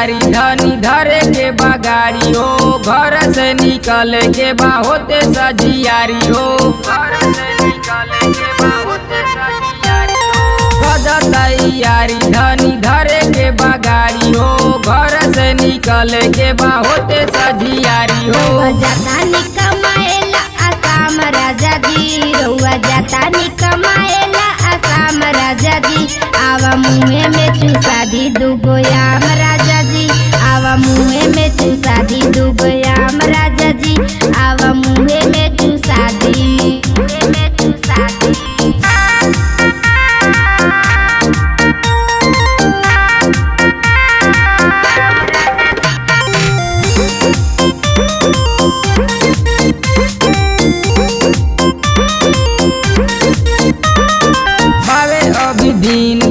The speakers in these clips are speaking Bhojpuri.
यारी धनी धरे के बगाड़ी हो, घर से निकले के बा होते सजियारी हो, घर से निकले के बा होते सजियारी हो। यारी धनी धरे के बगाड़ी हो, घर से निकले के बा होते सजियारी हो। जाता नी कमाएला आसाम राजा जी, रउआ जाता नी कमाएला आसाम राजा जी। आवा मुँहे में चूसा दी दुगो याम राजा जी, आवा मुँहे में चूसा दी दुगो याम राजा जी, आवा मुँहे में चूसा दी, मुँहे में चूसा दी।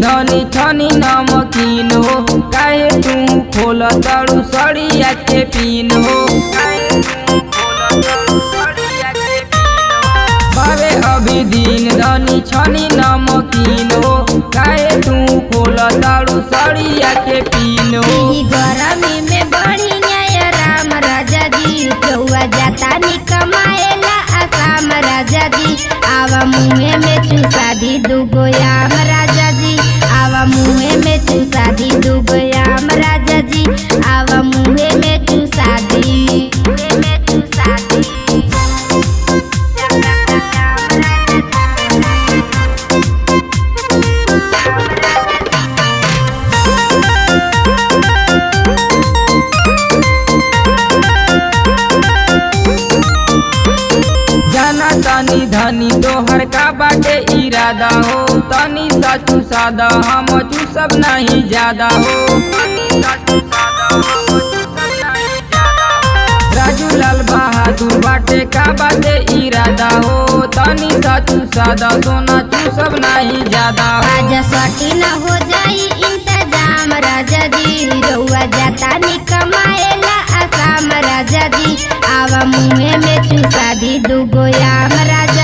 धनी धनी नमकीन हो, काहे तू खोल तड़ू सड़िया के पीन हो, बाबे अभी दिन धनी छनी नमकीन हो, काहे तू खोल तड़ू सड़िया के पीन हो। गरमी में बड़ी न्याय राम राजा जी, रउआ जाता नी कमाएला आसाम राजा जी। आवा मुँहे में चूसा दी दुगो याम राजा जी, आवा मुँहे में चूसा दी दुगो याम राजा जी, आवा मुँहे में चूसा दी, मुँहे में चूसा दी। तनी धनी तोहर का बाटे इरादा हो, तनी सा चूसादा हम चूसब नहीं ज्यादा हो, राजू लाल बहादुर बाटे का बाटे इरादा हो, तनी सा चूसादा सोना चूसब नहीं ज्यादा हो। आज सटी न हो जाई इंतजाम राजा जी, रउआ जाता नी कमाएला आसाम राजा जी। आवा मुँहे में चूसा दी दुगो याम राजा